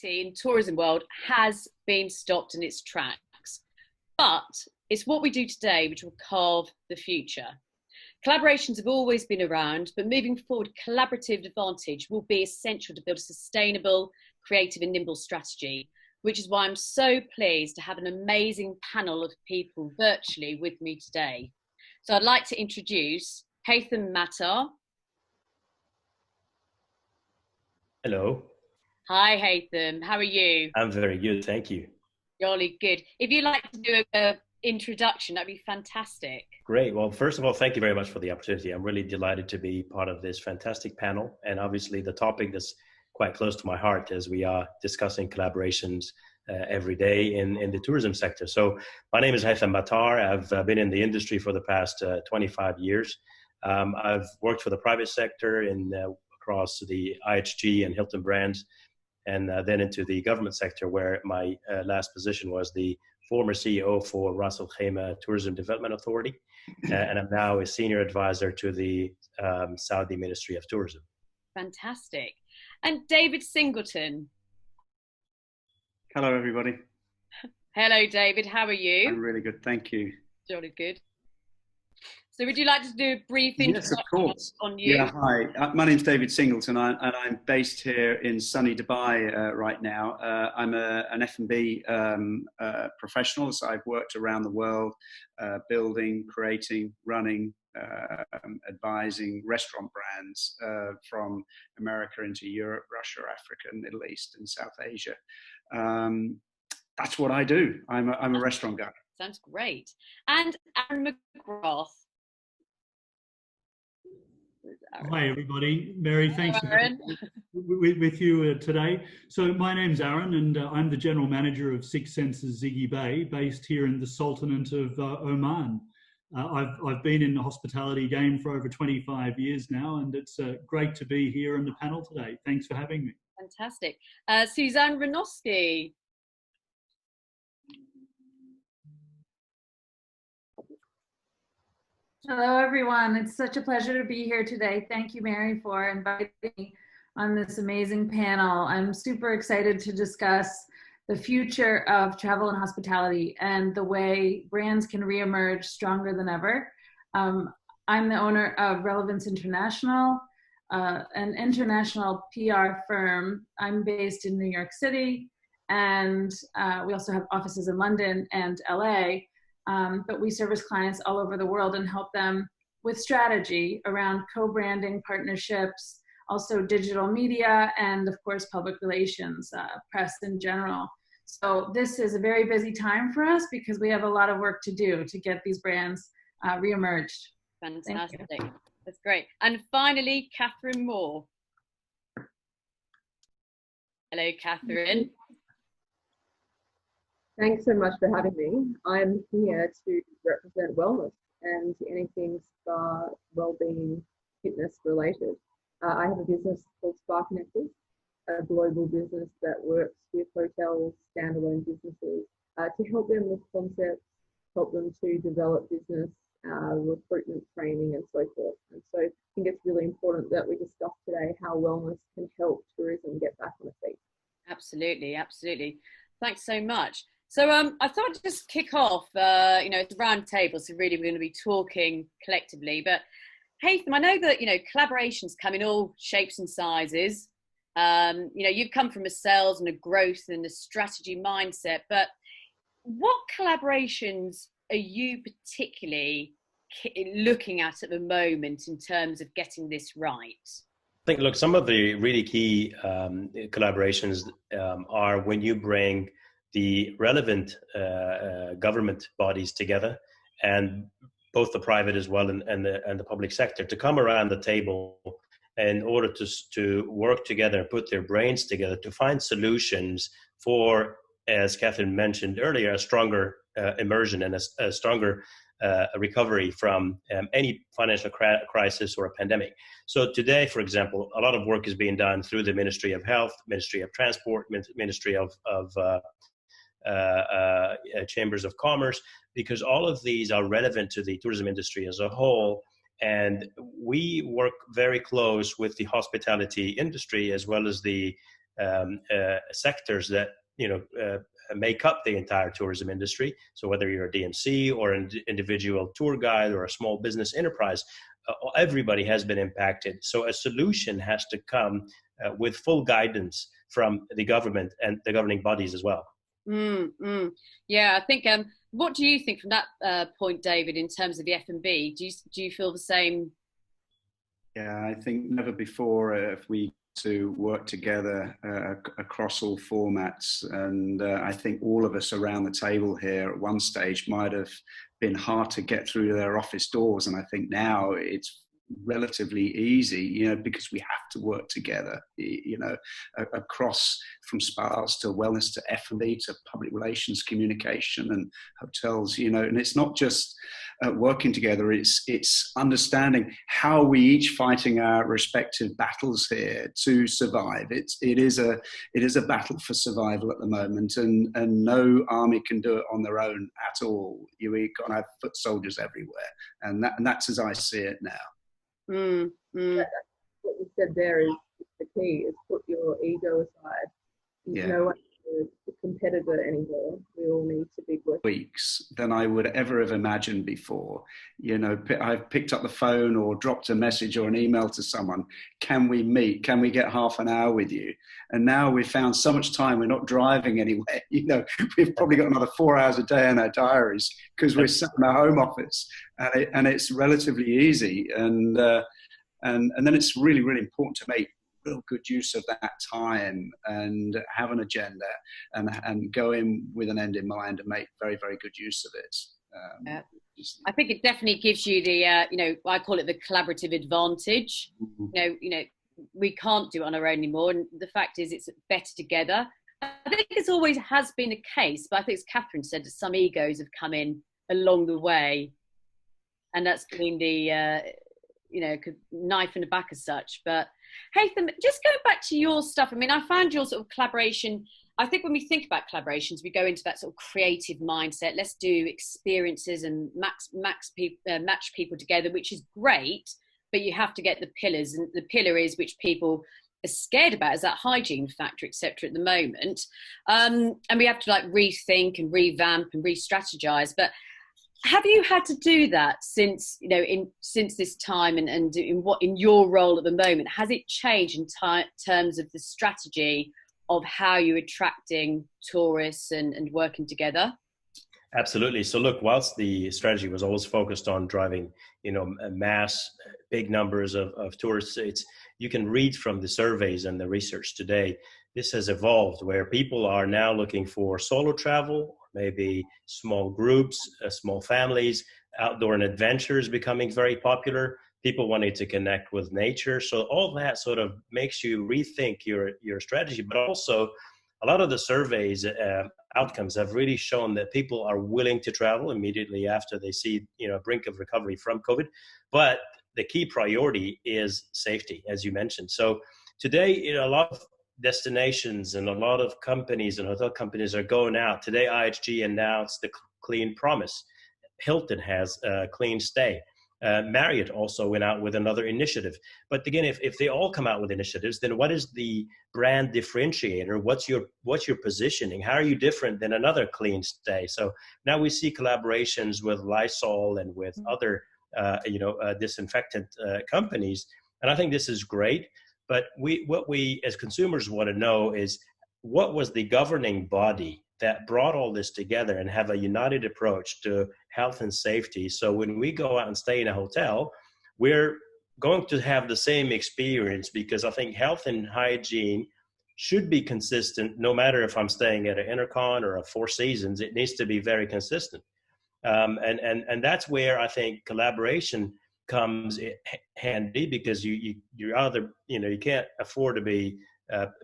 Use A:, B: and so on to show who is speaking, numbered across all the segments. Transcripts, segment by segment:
A: In tourism world has been stopped in its tracks, but it's what we do today which will carve the future. Collaborations have always been around, but moving forward, collaborative advantage will be essential to build a sustainable, creative and nimble strategy, which is why I'm so pleased to have an amazing panel of people virtually with me today. So I'd like to introduce Haitham Mattar.
B: Hello.
A: Hi Haitham, how are you?
B: I'm very good, thank you.
A: Jolly good. If you'd like to do an introduction, that'd be fantastic.
B: Great. Well, first of all, thank you very much for the opportunity. I'm really delighted to be part of this fantastic panel. And obviously the topic that's quite close to my heart as we are discussing collaborations every day in the tourism sector. So my name is Haitham Mattar. I've been in the industry for the past 25 years. I've worked for the private sector across the IHG and Hilton brands, and then into the government sector, where my last position was the former CEO for Ras Al Khaimah Tourism Development Authority, and I'm now a senior advisor to the Saudi Ministry of Tourism.
A: Fantastic. And David Singleton.
C: Hello, everybody.
A: Hello, David. How are you?
C: I'm really good, thank you.
A: Jolly good. So would you like to do a brief introduction on you?
C: Yeah, hi. My name's David Singleton, and I'm based here in sunny Dubai right now. I'm an F&B professional, so I've worked around the world building, creating, running, advising restaurant brands from America into Europe, Russia, Africa, Middle East, and South Asia. That's what I do. I'm a restaurant guy.
A: Sounds great. And Aaron McGrath.
D: Hi everybody, Mary, thanks for having me with you today. So my name's Aaron, and I'm the General Manager of Six Senses Zighy Bay, based here in the Sultanate of Oman. I've been in the hospitality game for over 25 years now, and it's great to be here on the panel today. Thanks for having me.
A: Fantastic. Suzanne Rosnowski.
E: Hello, everyone. It's such a pleasure to be here today. Thank you, Mary, for inviting me on this amazing panel. I'm super excited to discuss the future of travel and hospitality and the way brands can reemerge stronger than ever. I'm the owner of Relevance International, an international PR firm. I'm based in New York City, and we also have offices in London and LA. But we service clients all over the world and help them with strategy around co-branding, partnerships, also digital media, and of course, public relations, press in general. So this is a very busy time for us because we have a lot of work to do to get these brands reemerged.
A: Fantastic. That's great. And finally, Catherine Moore. Hello, Catherine.
F: Thanks so much for having me. I'm here to represent wellness and anything spa, wellbeing, fitness related. I have a business called Spa Connectors, a global business that works with hotels, standalone businesses, to help them with concepts, help them to develop business, recruitment, training, and so forth. And so I think it's really important that we discuss today how wellness can help tourism get back on its feet.
A: Absolutely, absolutely. Thanks so much. So I thought I'd just kick off, it's a round table, so really we're going to be talking collectively. But Haitham, I know that, collaborations come in all shapes and sizes. You've come from a sales and a growth and a strategy mindset, but what collaborations are you particularly looking at the moment in terms of getting this right?
B: I think, look, some of the really key collaborations are when you bring the relevant government bodies together, and both the private as well and the public sector, to come around the table in order to work together and put their brains together to find solutions for, as Catherine mentioned earlier, a stronger immersion and a stronger recovery from any financial crisis or a pandemic. So today, for example, a lot of work is being done through the Ministry of Health, Ministry of Transport, Ministry of Chambers of Commerce, because all of these are relevant to the tourism industry as a whole. And we work very close with the hospitality industry as well as the sectors that make up the entire tourism industry. So whether you're a DMC or an individual tour guide or a small business enterprise, everybody has been impacted. So a solution has to come with full guidance from the government and the governing bodies as well.
A: Yeah, I think. What do you think from that point, David, in terms of the F&B? Do you feel the same?
C: Yeah, I think never before if we to work together across all formats, and I think all of us around the table here at one stage might have been hard to get through their office doors, and I think now it's relatively easy, because we have to work together, across from spas to wellness to F&B to public relations, communication and hotels, and it's not just working together, it's understanding how we each fighting our respective battles here to survive. It is a battle for survival at the moment, and no army can do it on their own at all. We've got to have foot soldiers everywhere, and that's as I see it now.
F: What you said there is the key, is put your ego aside. No one is a competitor anymore. We all need to be working.
C: Weeks than I would ever have imagined before. I've picked up the phone or dropped a message or an email to someone. Can we meet? Can we get half an hour with you? And now we've found so much time. We're not driving anywhere. We've probably got another 4 hours a day in our diaries because we're sat in our home office, and it's relatively easy. And then it's really, really important to make real good use of that time and have an agenda and go in with an end in mind and make very, very good use of it.
A: I think it definitely gives you the, I call it the collaborative advantage. We can't do it on our own anymore. And the fact is it's better together. I think it's always has been the case, but I think as Catherine said, that some egos have come in along the way, and that's been the, knife in the back as such. But Haitham, just going back to your stuff, I find your sort of collaboration, I think when we think about collaborations, we go into that sort of creative mindset. Let's do experiences and match people together, which is great, but you have to get the pillars. And the pillar is, which people are scared about, is that hygiene factor, etc. at the moment. And we have to rethink and revamp and re-strategize. But have you had to do that since this time, and in your role at the moment? Has it changed in terms of the strategy of how you're attracting tourists and working together?
B: Absolutely. So look, whilst the strategy was always focused on driving, mass, big numbers of tourists, you can read from the surveys and the research today, this has evolved where people are now looking for solo travel, maybe small groups, small families, outdoor and adventures becoming very popular, people wanting to connect with nature. So all that sort of makes you rethink your strategy, but also a lot of the surveys outcomes have really shown that people are willing to travel immediately after they see, a brink of recovery from COVID. But the key priority is safety, as you mentioned. So today, a lot of destinations and a lot of companies and hotel companies are going out. Today, IHG announced the Clean Promise. Hilton has a Clean Stay. Marriott also went out with another initiative. But again, if they all come out with initiatives, then what is the brand differentiator? What's your positioning? How are you different than another Clean Stay? So now we see collaborations with Lysol and with other disinfectant companies, and I think this is great. But what we as consumers want to know is, what was the governing body that brought all this together and have a united approach to health and safety? So when we go out and stay in a hotel, we're going to have the same experience, because I think health and hygiene should be consistent no matter if I'm staying at an Intercon or a Four Seasons. It needs to be very consistent. And that's where I think collaboration comes handy, because you're either, you can't afford to be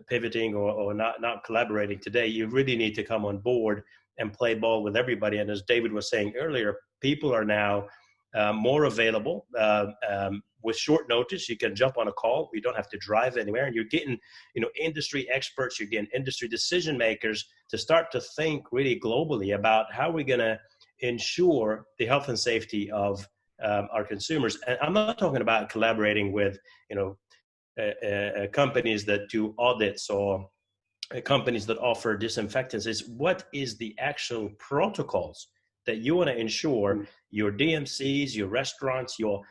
B: pivoting or not collaborating today. You really need to come on board and play ball with everybody. And as David was saying earlier, people are now more available with short notice. You can jump on a call. We don't have to drive anywhere. And you're getting, industry experts, you're getting industry decision makers to start to think really globally about how we're going to ensure the health and safety of our consumers. And I'm not talking about collaborating with, companies that do audits or companies that offer disinfectants is what is the actual protocols that you want to ensure your DMCs, your restaurants, your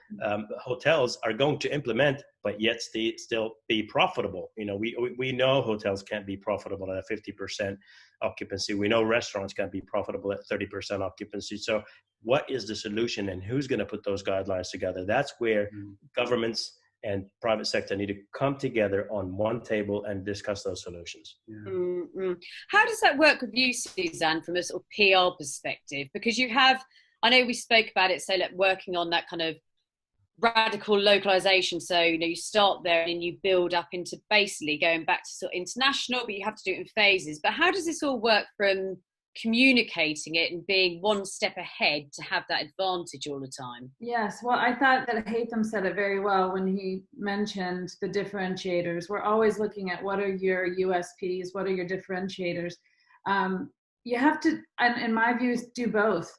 B: hotels are going to implement, but yet still be profitable. You know, we know hotels can't be profitable at a 50% occupancy. We know restaurants can't be profitable at 30% occupancy. So what is the solution, and who's going to put those guidelines together? That's where governments and private sector need to come together on one table and discuss those solutions.
A: Yeah. How does that work with you, Suzanne, from a sort of PR perspective? Because you have, I know we spoke about it, so like working on that kind of radical localization. So, you know, you start there and you build up into basically going back to sort of international, but you have to do it in phases. But how does this all work from communicating it and being one step ahead to have that advantage all the time?
E: Yes, well, I thought that Haitham said it very well when he mentioned the differentiators. We're always looking at what are your USPs, what are your differentiators. You have to, in my views, do both,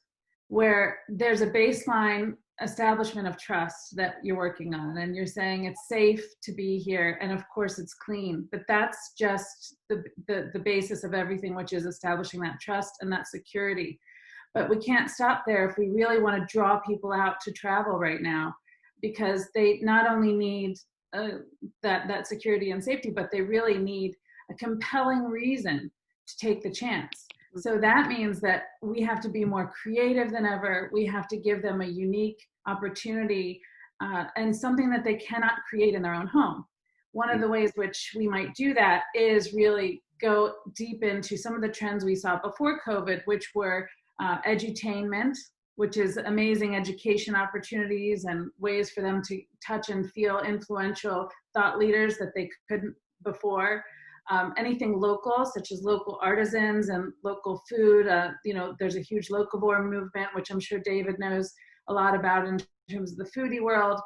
E: where there's a baseline establishment of trust that you're working on, and you're saying it's safe to be here, and of course it's clean, but that's just the basis of everything, which is establishing that trust and that security. But we can't stop there if we really want to draw people out to travel right now, because they not only need that security and safety, but they really need a compelling reason to take the chance. So that means that we have to be more creative than ever. We have to give them a unique opportunity and something that they cannot create in their own home. One of the ways which we might do that is really go deep into some of the trends we saw before COVID, which were edutainment, which is amazing education opportunities and ways for them to touch and feel influential thought leaders that they couldn't before. Anything local, such as local artisans and local food. You know, there's a huge locavore movement, which I'm sure David knows a lot about in terms of the foodie world.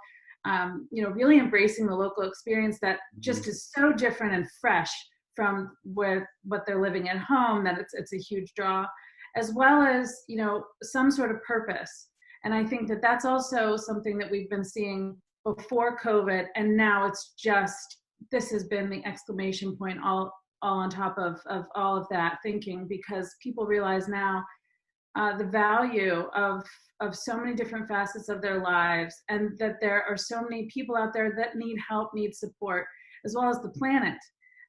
E: You know, really embracing the local experience that just is so different and fresh from what they're living at home, that it's a huge draw, as well as, you know, some sort of purpose. And I think that that's also something that we've been seeing before COVID, and now it's just, this has been the exclamation point all on top of all of that thinking, because people realize now the value of so many different facets of their lives, and that there are so many people out there that need help, need support, as well as the planet,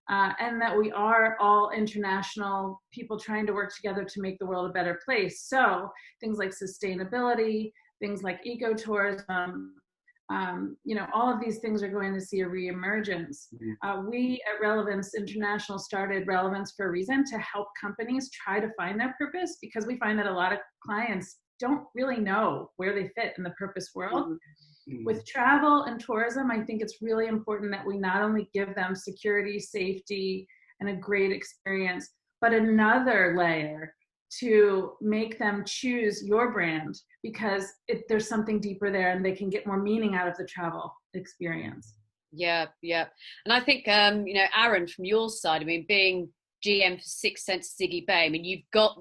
E: and that we are all international people trying to work together to make the world a better place. So things like sustainability, things like ecotourism, you know, all of these things are going to see a reemergence. We at Relevance International started Relevance for a reason, to help companies try to find their purpose, because we find that a lot of clients don't really know where they fit in the purpose world. With travel and tourism, I think it's really important that we not only give them security, safety, and a great experience, but another layer to make them choose your brand, because there's something deeper there and they can get more meaning out of the travel experience.
A: Yeah. And I think, you know, Aaron, from your side, I mean, being GM for Six Senses Zighy Bay, I mean, you've got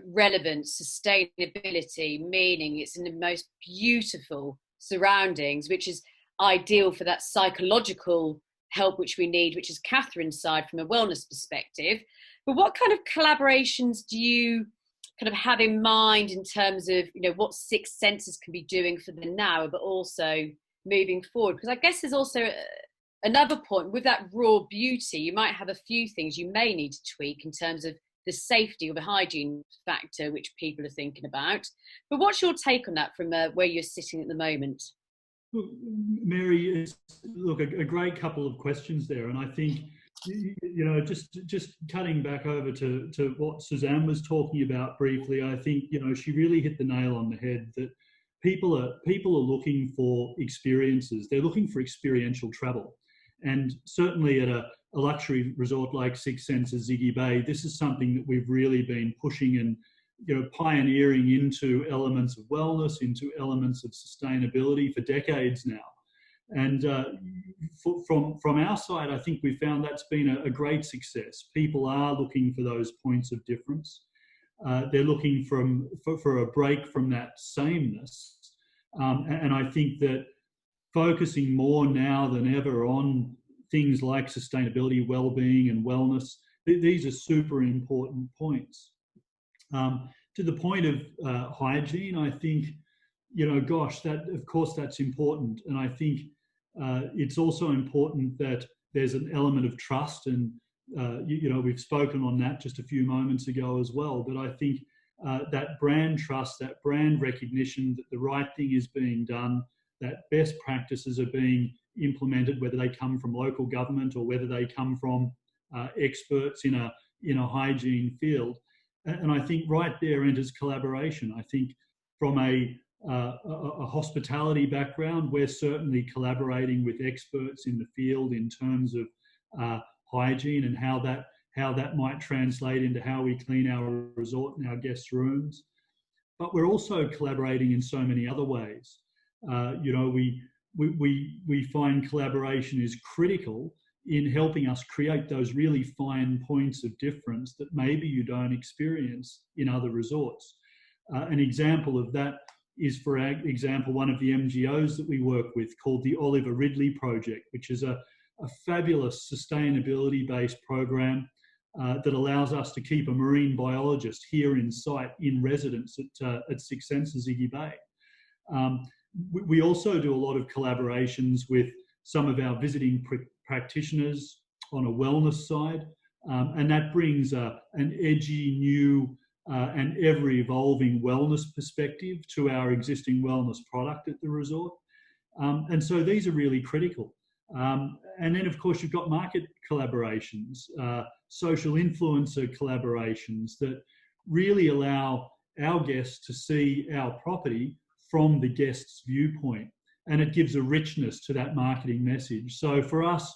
A: relevance, sustainability, meaning. It's in the most beautiful surroundings, which is ideal for that psychological help which we need, which is Catherine's side from a wellness perspective. But what kind of collaborations do you kind of have in mind in terms of, you know, what Six Senses can be doing for the now, but also moving forward? Because I guess there's also another point with that raw beauty. You might have a few things you may need to tweak in terms of the safety or the hygiene factor, which people are thinking about. But what's your take on that from where you're sitting at the moment?
D: Look, Mary, look, a great couple of questions there. And I think, you know, just cutting back over to what Suzanne was talking about briefly, I think, you know, she really hit the nail on the head, that people are looking for experiences. They're looking for experiential travel. And certainly at a luxury resort like Six Senses Zighy Bay, this is something that we've really been pushing and, you know, pioneering into elements of wellness, into elements of sustainability for decades now. And from our side, I think we found that's been a great success. People are looking for those points of difference. They're looking for a break from that sameness. And I think that focusing more now than ever on things like sustainability, well-being and wellness These are super important points. To the point of hygiene, I think, gosh, that of course that's important, and I think it's also important that there's an element of trust, and we've spoken on that just a few moments ago as well. But I think that brand trust, that brand recognition that the right thing is being done, that best practices are being implemented, whether they come from local government or whether they come from experts in a hygiene field. And I think right there enters collaboration. I think from a hospitality background, we're certainly collaborating with experts in the field in terms of hygiene and how that might translate into how we clean our resort and our guest rooms. But we're also collaborating in so many other ways. We find collaboration is critical in helping us create those really fine points of difference that maybe you don't experience in other resorts. An example of that is, for example, one of the MGOs that we work with called the Oliver Ridley Project, which is a fabulous sustainability-based program that allows us to keep a marine biologist here in site in residence at Six Senses Zighy Bay. We also do a lot of collaborations with some of our visiting practitioners on a wellness side, and that brings an edgy, new and ever-evolving wellness perspective to our existing wellness product at the resort. And so these are really critical. And then, of course, you've got market collaborations, social influencer collaborations that really allow our guests to see our property from the guest's viewpoint, and it gives a richness to that marketing message. So for us,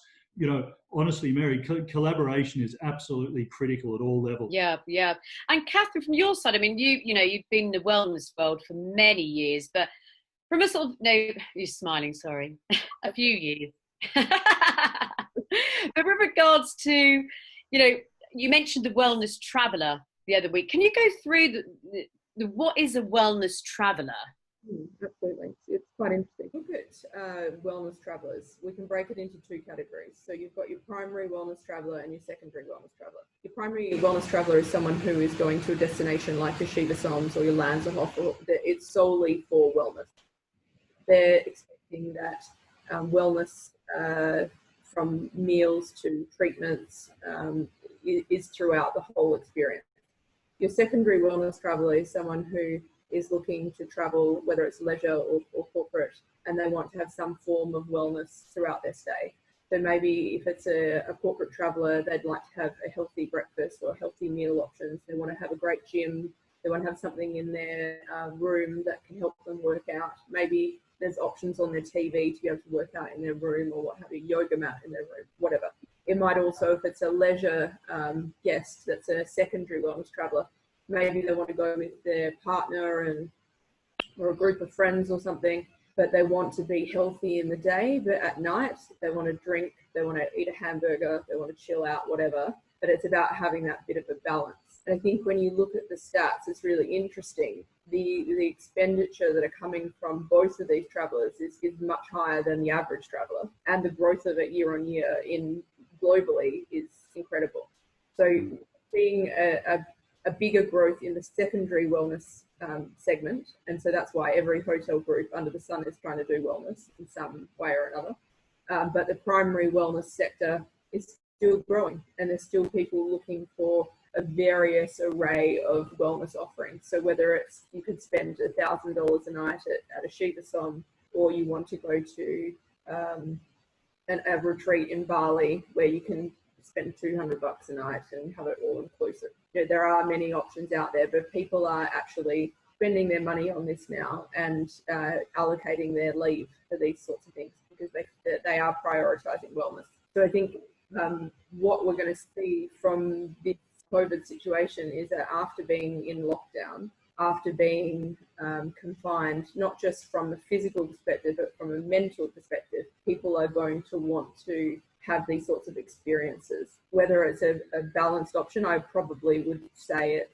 D: honestly, Mary, collaboration is absolutely critical at all levels.
A: Yeah. And Catherine, from your side, I mean, you've been in the wellness world for many years, but from a sort of, no, you're smiling, sorry, a few years. But with regards to, you mentioned the wellness traveller the other week. Can you go through the what is a wellness traveller?
F: Absolutely. It's quite interesting. Look at wellness travellers. We can break it into two categories. So you've got your primary wellness traveller and your secondary wellness traveller. Your primary wellness traveller is someone who is going to a destination like your Shiva Soms or your Lanzahof, or it's solely for wellness. They're expecting that wellness from meals to treatments is throughout the whole experience. Your secondary wellness traveller is someone who is looking to travel, whether it's leisure or corporate, and they want to have some form of wellness throughout their stay. So maybe if it's a corporate traveller, they'd like to have a healthy breakfast or healthy meal options. They want to have a great gym. They want to have something in their room that can help them work out. Maybe there's options on their TV to be able to work out in their room, or what have you, yoga mat in their room, whatever. It might also, if it's a leisure guest that's a secondary wellness traveller, maybe they want to go with their partner or a group of friends or something, but they want to be healthy in the day, but at night they want to drink, they want to eat a hamburger, they want to chill out, whatever. But it's about having that bit of a balance. And I think when you look at the stats, it's really interesting. The expenditure that are coming from both of these travellers is much higher than the average traveller, and the growth of it year on year globally is incredible. So seeing a bigger growth in the secondary wellness segment, and so that's why every hotel group under the sun is trying to do wellness in some way or another. But the primary wellness sector is still growing, and there's still people looking for a various array of wellness offerings. So whether it's you could spend $1,000 a night at a Shiva Som, or you want to go to a retreat in Bali where you can spend $200 a night and have it all inclusive. There are many options out there, but people are actually spending their money on this now and allocating their leave for these sorts of things because they are prioritising wellness. So I think what we're going to see from this COVID situation is that after being in lockdown, after being confined, not just from a physical perspective, but from a mental perspective, people are going to want to have these sorts of experiences. Whether it's a balanced option, I probably would say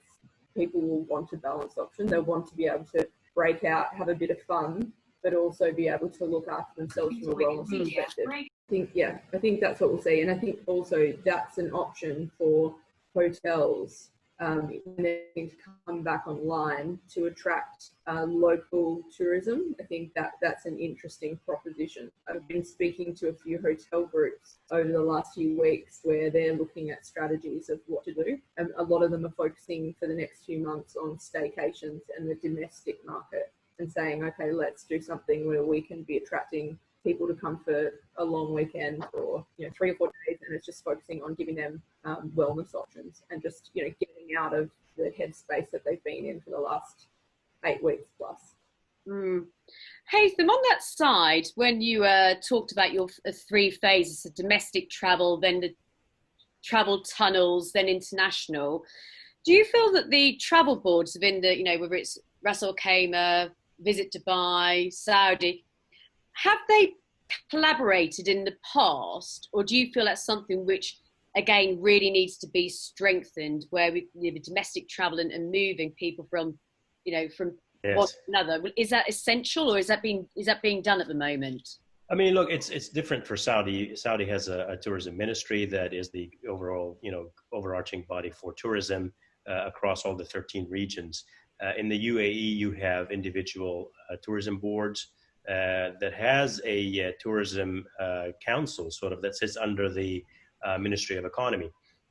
F: people will want a balanced option. They'll want to be able to break out, have a bit of fun, but also be able to look after themselves from a wellness perspective. I think that's what we'll see. And I think also that's an option for hotels needing to come back online to attract local tourism. I think that's an interesting proposition. I've been speaking to a few hotel groups over the last few weeks where they're looking at strategies of what to do. And a lot of them are focusing for the next few months on staycations and the domestic market and saying, okay, let's do something where we can be attracting people to come for a long weekend or 3 or 4 days, and it's just focusing on giving them wellness options and just getting out of the headspace that they've been in for the last 8 weeks plus.
A: Haitham, on that side, when you talked about your 3 phases of domestic travel, then the travel tunnels, then international, do you feel that the travel boards within the, whether it's Ras Al Khaimah, Visit Dubai, Saudi, have they collaborated in the past, or do you feel that's something which, again, really needs to be strengthened, where the domestic travel and moving people from from
B: yes.
A: one to another? Is that essential, or is that being done at the moment?
B: I mean, look, it's different for Saudi. Saudi has a tourism ministry that is the overall, overarching body for tourism across all the 13 regions. In the UAE, you have individual tourism boards that has a tourism council, sort of, that sits under the Ministry of Economy.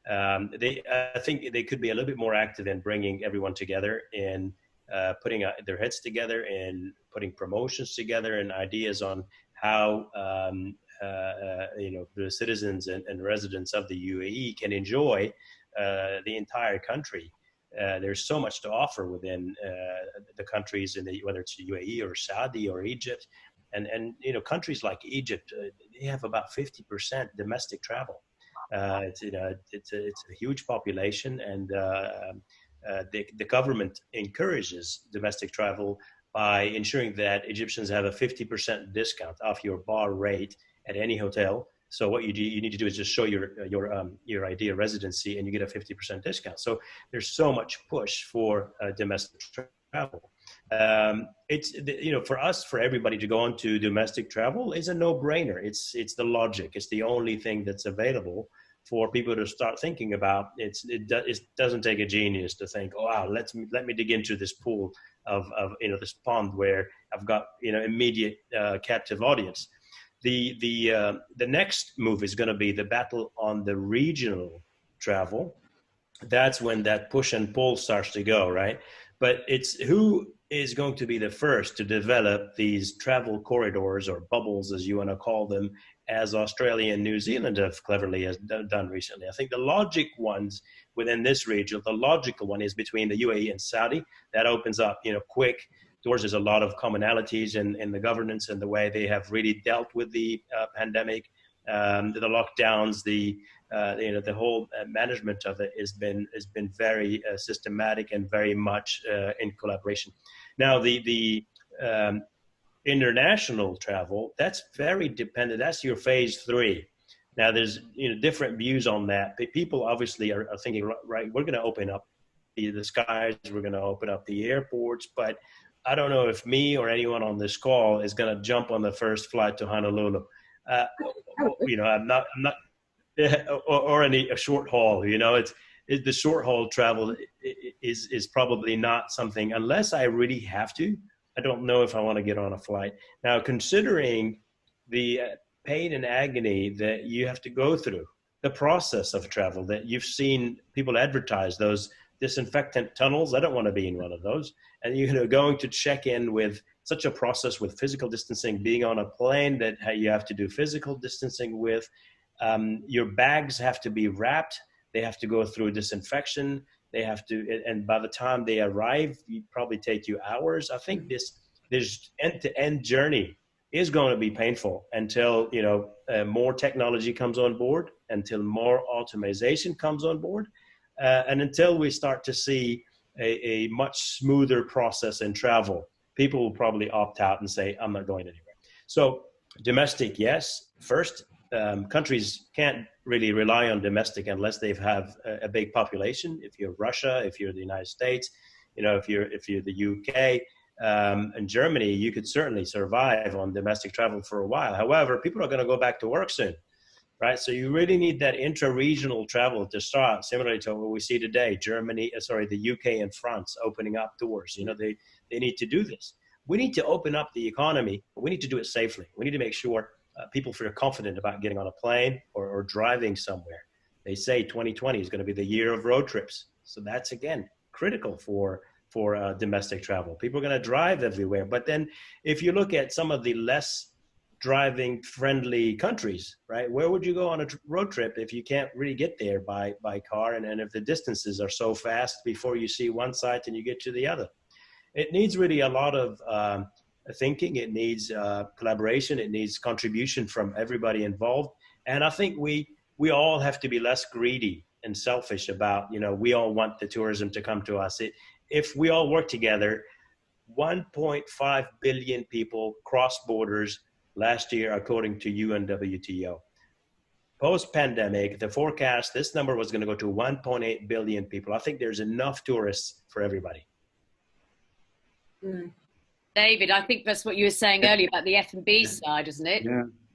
B: I think they could be a little bit more active in bringing everyone together and putting their heads together and putting promotions together and ideas on how the citizens and residents of the UAE can enjoy the entire country. There's so much to offer within the countries, whether it's UAE or Saudi or Egypt, and countries like Egypt, they have about 50% domestic travel. It's a huge population, and the government encourages domestic travel by ensuring that Egyptians have a 50% discount off your bar rate at any hotel. So what you need to do is just show your ID of residency, and you get a 50% discount. So there's so much push for domestic travel. For us, for everybody to go on to domestic travel is a no-brainer. It's the logic. It's the only thing that's available for people to start thinking about. It doesn't take a genius to think, oh wow, let me dig into this pool of this pond where I've got immediate captive audience. The next move is going to be the battle on the regional travel. That's when that push and pull starts to go, right? But it's who is going to be the first to develop these travel corridors, or bubbles, as you want to call them, as Australia and New Zealand have cleverly done recently. I think the logic ones within this region, the logical one is between the UAE and Saudi. That opens up, quick doors. There's a lot of commonalities in the governance and the way they have really dealt with the pandemic, the lockdowns, the whole management of it has been very systematic and very much in collaboration. Now the international travel, that's very dependent. That's your phase 3. Now there's different views on that. People obviously are thinking, right, we're going to open up the skies, we're going to open up the airports, but I don't know if me or anyone on this call is going to jump on the first flight to Honolulu. I'm not, or a short haul. The short haul travel is probably not something, unless I really have to. I don't know if I want to get on a flight. Now, considering the pain and agony that you have to go through, the process of travel that you've seen people advertise, those disinfectant tunnels, I don't want to be in one of those. And going to check in with such a process with physical distancing, being on a plane that you have to do physical distancing with, your bags have to be wrapped, they have to go through disinfection, they have to, and by the time they arrive, it probably take you hours. I think this end-to-end journey is going to be painful until more technology comes on board, until more automation comes on board, and until we start to see a much smoother process in travel. People will probably opt out and say, I'm not going anywhere. So domestic, yes, first. Countries can't really rely on domestic unless they have a big population. If you're Russia, if you're the United States, if you're the UK and Germany, you could certainly survive on domestic travel for a while. However, people are going to go back to work soon, right? So you really need that intra-regional travel to start, similarly to what we see today, the UK and France opening up doors. You know, they need to do this. We need to open up the economy, but we need to do it safely. We need to make sure people feel confident about getting on a plane or driving somewhere. They say 2020 is going to be the year of road trips. So that's, again, critical for domestic travel. People are going to drive everywhere. But then if you look at some of the less driving friendly countries, right? Where would you go on a road trip if you can't really get there by car? And if the distances are so fast before you see one site and you get to the other? It needs really a lot of thinking. It needs collaboration. It needs contribution from everybody involved. And I think we all have to be less greedy and selfish about, you know, we all want the tourism to come to us. If we all work together, 1.5 billion people crossed borders last year, according to UNWTO. Post-pandemic, the forecast, this number was going to go to 1.8 billion people. I think there's enough tourists for everybody.
A: David, I think that's what you were saying earlier about the F&B side, isn't it?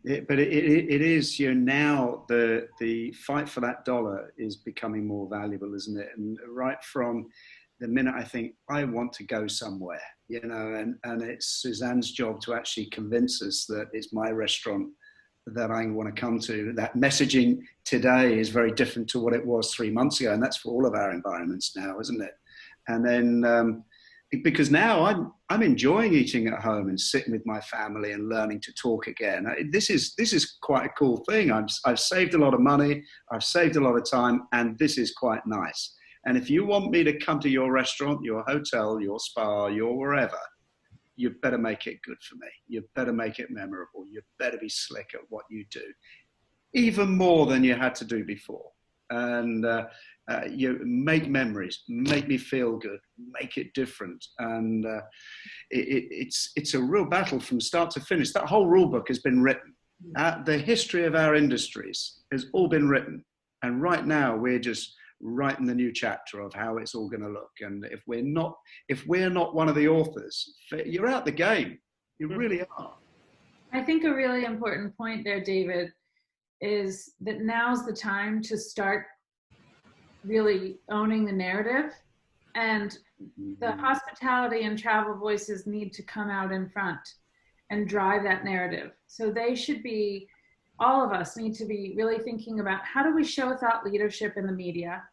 C: Yeah, but it is, you know, now the fight for that dollar is becoming more valuable, isn't it? And right from the minute I think I want to go somewhere, you know, and it's Suzanne's job to actually convince us that it's my restaurant that I want to come to. That messaging today is very different to what it was 3 months ago, and that's for all of our environments now, isn't it? And then because now I'm enjoying eating at home and sitting with my family and learning to talk again. This is quite a cool thing. I've saved a lot of money, I've saved a lot of time, and this is quite nice. And if you want me to come to your restaurant, your hotel, your spa, your wherever, you better make it good for me. You better make it memorable. You better be slick at what you do, even more than you had to do before. And you make memories, make me feel good, make it different. And it's a real battle from start to finish. That whole rule book has been written. The history of our industries has all been written. And right now we're just writing the new chapter of how it's all going to look. And if we're not one of the authors, you're out the game. You really are.
E: I think a really important point there, David, is that now's the time to start really owning the narrative, and the hospitality and travel voices need to come out in front and drive that narrative. So they should be, all of us need to be really thinking about, how do we show thought leadership in the media?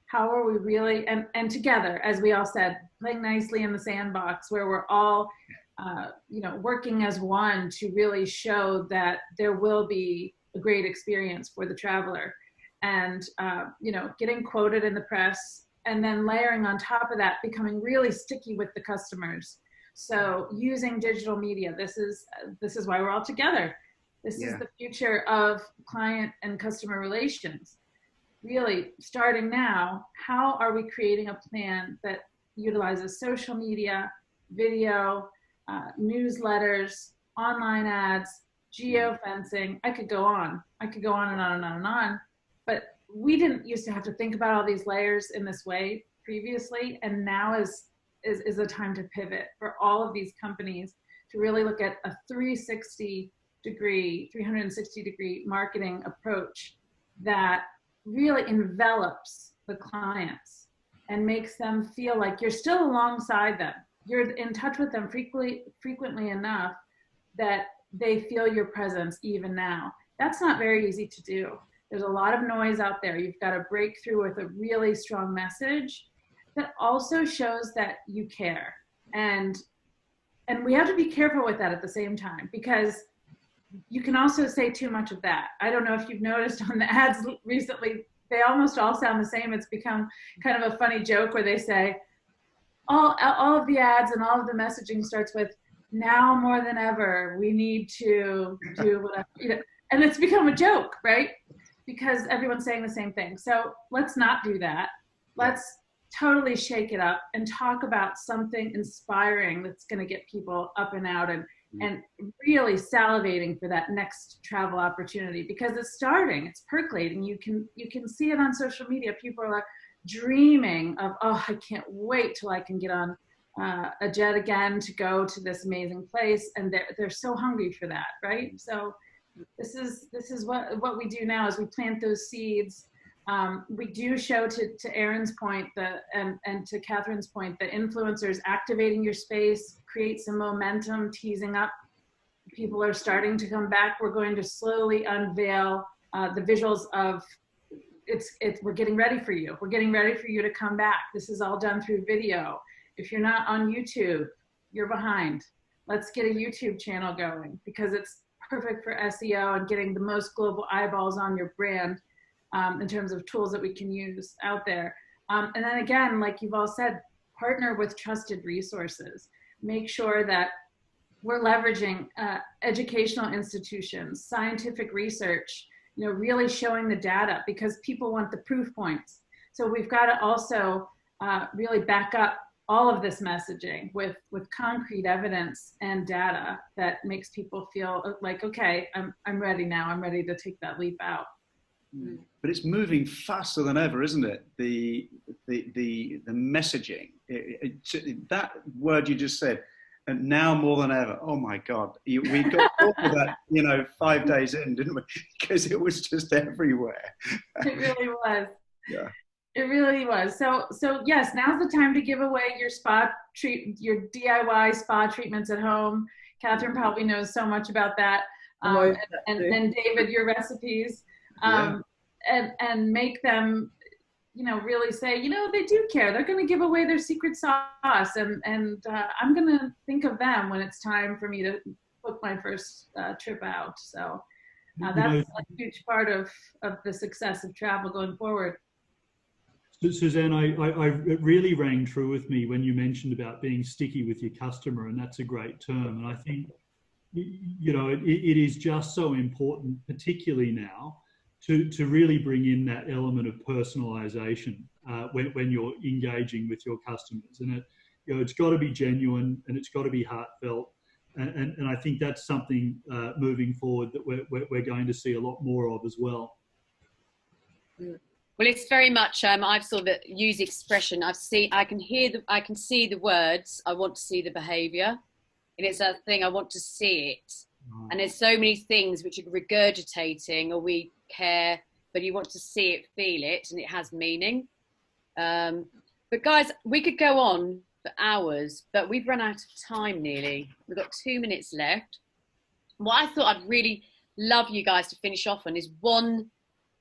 E: How are we really, and together, as we all said, playing nicely in the sandbox where we're all you know, working as one to really show that there will be a great experience for the traveler. And you know, getting quoted in the press, and then layering on top of that, becoming really sticky with the customers. So using digital media, this is why we're all together. This is the future of client and customer relations. Really, starting now, how are we creating a plan that utilizes social media, video, newsletters, online ads, geofencing? I could go on and on and on and on. But we didn't used to have to think about all these layers in this way previously, and now is a time to pivot for all of these companies to really look at a 360 degree marketing approach that really envelops the clients and makes them feel like you're still alongside them. You're in touch with them frequently enough that they feel your presence even now. That's not very easy to do. There's a lot of noise out there. You've got to break through with a really strong message that also shows that you care. And we have to be careful with that at the same time, because you can also say too much of that. I don't know if you've noticed on the ads recently, they almost all sound the same. It's become kind of a funny joke where they say, all of the ads and all of the messaging starts with, now more than ever, we need to do whatever, you know, and it's become a joke, right? Because everyone's saying the same thing. So let's not do that. Let's totally shake it up and talk about something inspiring that's going to get people up and out and really salivating for that next travel opportunity, because it's starting, it's percolating. You can see it on social media. People are like dreaming of, oh, I can't wait till I can get on a jet again to go to this amazing place. And they're so hungry for that, right? So This is what we do now is we plant those seeds. We do show to Aaron's point and to Catherine's point, the influencers activating your space, create some momentum, teasing up. People are starting to come back. We're going to slowly unveil the visuals of we're getting ready for you. We're getting ready for you to come back. This is all done through video. If you're not on YouTube, you're behind. Let's get a YouTube channel going because it's perfect for SEO and getting the most global eyeballs on your brand in terms of tools that we can use out there. And then again, like you've all said, partner with trusted resources. Make sure that we're leveraging educational institutions, scientific research, really showing the data because people want the proof points. So we've got to also really back up all of this messaging with concrete evidence and data that makes people feel like, okay, I'm ready now. I'm ready to take that leap out.
C: But it's moving faster than ever, isn't it? The messaging, that word you just said, and now more than ever. Oh my God, we got off of that, 5 days in, didn't we? Because it was just everywhere.
E: It really was.
C: Yeah.
E: It really was. So yes, now's the time to give away your DIY spa treatments at home. Catherine probably knows so much about that. And David, your recipes, and make them, really say, they do care. They're going to give away their secret sauce, and I'm going to think of them when it's time for me to book my first trip out. So that's a huge part of the success of travel going forward.
D: Suzanne, it really rang true with me when you mentioned about being sticky with your customer, and that's a great term. And I think, it is just so important, particularly now, to really bring in that element of personalisation when you're engaging with your customers. And it's got to be genuine and it's got to be heartfelt. And I think that's something moving forward that we're going to see a lot more of as well.
A: Well, it's very much. I've sort of used the expression. I can see the words. I want to see the behaviour, and it's that thing. I want to see it. And there's so many things which are regurgitating, or we care, but you want to see it, feel it, and it has meaning. But guys, we could go on for hours, but we've run out of time nearly. We've got 2 minutes left. What I thought I'd really love you guys to finish off on is one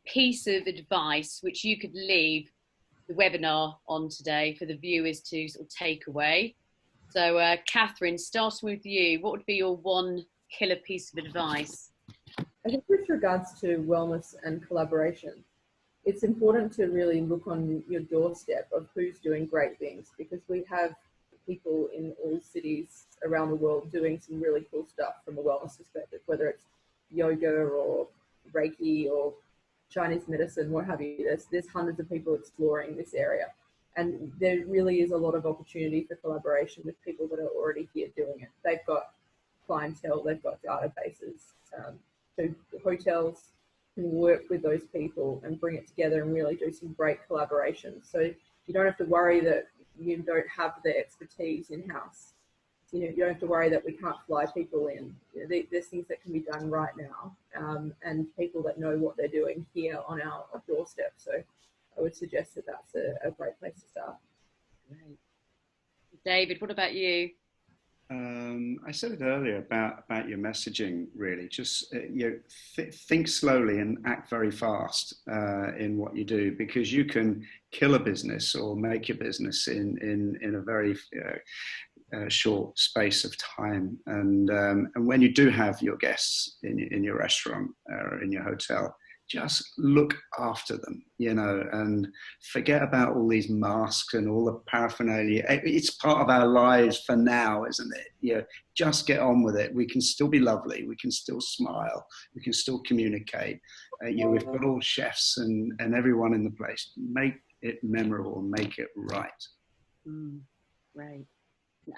A: piece of advice which you could leave the webinar on today for the viewers to sort of take away. So Catherine, starting with you, what would be your one killer piece of advice?
F: I think with regards to wellness and collaboration, it's important to really look on your doorstep of who's doing great things, because we have people in all cities around the world doing some really cool stuff from a wellness perspective, whether it's yoga or Reiki or Chinese medicine, what have you. There's hundreds of people exploring this area, and there really is a lot of opportunity for collaboration with people that are already here doing it. They've got clientele, they've got databases. So hotels can work with those people and bring it together and really do some great collaboration. So you don't have to worry that you don't have the expertise in-house. You don't have to worry that we can't fly people in. There's things that can be done right now, and people that know what they're doing here on our doorstep. So I would suggest that that's a great place to start.
A: Great. David, what about you?
C: I said it earlier about your messaging, really. Just think slowly and act very fast in what you do, because you can kill a business or make your business in a very short space of time. And when you do have your guests in your restaurant or in your hotel, just look after them, and forget about all these masks and all the paraphernalia. It's part of our lives for now, isn't it? Just get on with it. We can still be lovely. We can still smile. We can still communicate. We've got all chefs and everyone in the place. Make it memorable. Make it right.
A: Right.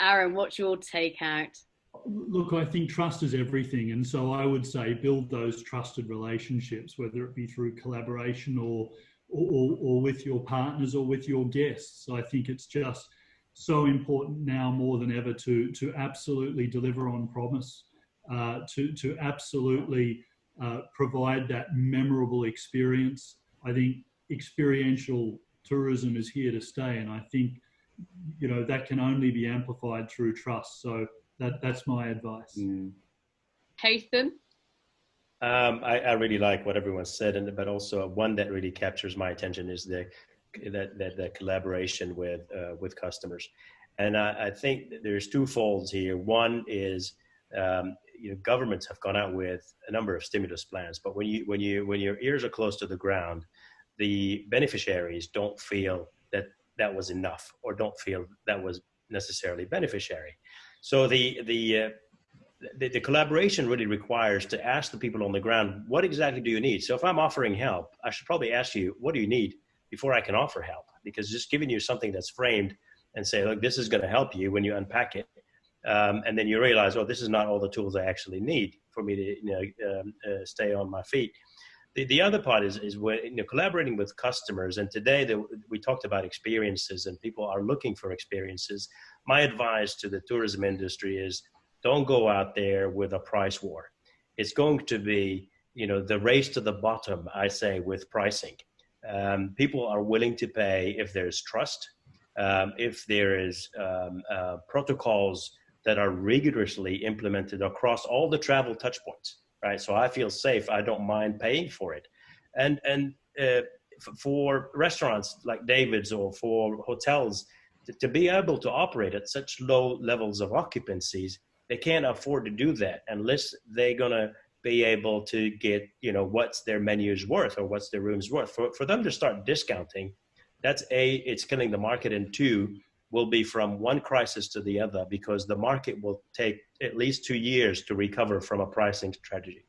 A: Aaron, what's your take out?
D: Look, I think trust is everything. And so I would say build those trusted relationships, whether it be through collaboration or with your partners or with your guests. So I think it's just so important now more than ever to absolutely deliver on promise, to absolutely provide that memorable experience. I think experiential tourism is here to stay, and I think, you know, that can only be amplified through trust. So that's my advice.
A: Haitham?
B: I really like what everyone said, but also one that really captures my attention is the collaboration with customers. And I think there's two folds here. One is governments have gone out with a number of stimulus plans, but when your ears are close to the ground, the beneficiaries don't feel that was enough, or don't feel that was necessarily beneficiary. So the collaboration really requires to ask the people on the ground, what exactly do you need? So if I'm offering help, I should probably ask you, what do you need before I can offer help? Because just giving you something that's framed and say, look, this is going to help you when you unpack it. And then you realize, oh, this is not all the tools I actually need for me to stay on my feet. The other part is when, collaborating with customers. And today we talked about experiences, and people are looking for experiences. My advice to the tourism industry is, don't go out there with a price war. It's going to be, the race to the bottom, I say, with pricing. People are willing to pay if there's trust, if there is protocols that are rigorously implemented across all the travel touchpoints, right? So I feel safe. I don't mind paying for it. And for restaurants like David's, or for hotels, to be able to operate at such low levels of occupancies, they can't afford to do that unless they're going to be able to get, what's their menu's worth or what's their room's worth. For them to start discounting, that's it's killing the market, and two, will be from one crisis to the other, because the market will take at least 2 years to recover from a pricing strategy.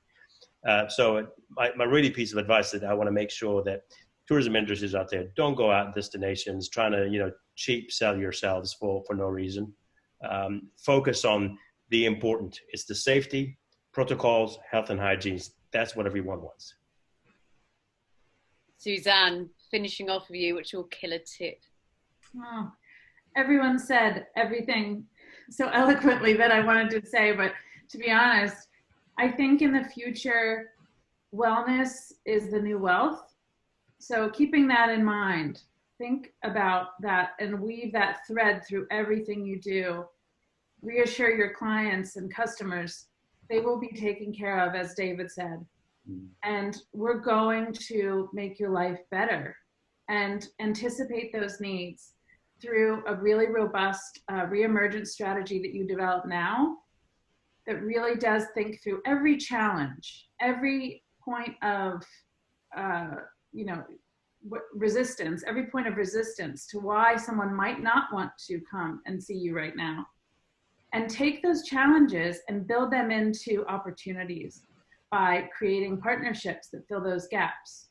B: So my really piece of advice that I want to make sure that tourism industries out there, don't go out in destinations trying to, cheap sell yourselves for no reason. Focus on the important. It's the safety, protocols, health and hygiene. That's what everyone wants.
A: Suzanne, finishing off with you, what's your killer tip?
E: Oh, everyone said everything so eloquently that I wanted to say, but to be honest, I think in the future, wellness is the new wealth. So keeping that in mind, think about that and weave that thread through everything you do. Reassure your clients and customers, they will be taken care of, as David said. And we're going to make your life better, and anticipate those needs through a really robust reemergence strategy that you develop now, that really does think through every challenge, every point of resistance, every point of resistance to why someone might not want to come and see you right now. And take those challenges and build them into opportunities by creating partnerships that fill those gaps,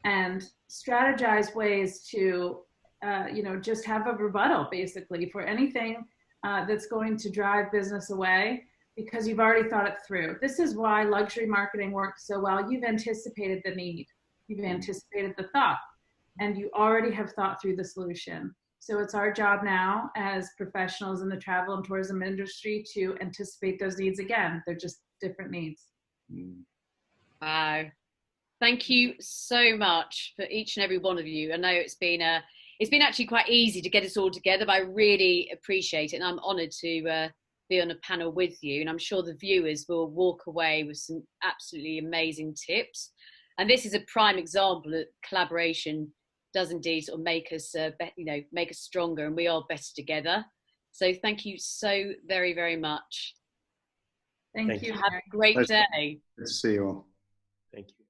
E: and strategize ways to, just have a rebuttal basically for anything that's going to drive business away, because you've already thought it through. This is why luxury marketing works so well. You've anticipated the need, you've anticipated the thought, and you already have thought through the solution. So it's our job now as professionals in the travel and tourism industry to anticipate those needs again. They're just different needs.
A: Wow. Thank you so much for each and every one of you. I know it's been actually quite easy to get us all together, but I really appreciate it. And I'm honoured to be on a panel with you. And I'm sure the viewers will walk away with some absolutely amazing tips. And this is a prime example that collaboration does indeed sort of make us stronger, and we are better together. So thank you so very, very much.
E: Thank you.
A: Have a great day.
C: Good to see you all.
B: Thank you.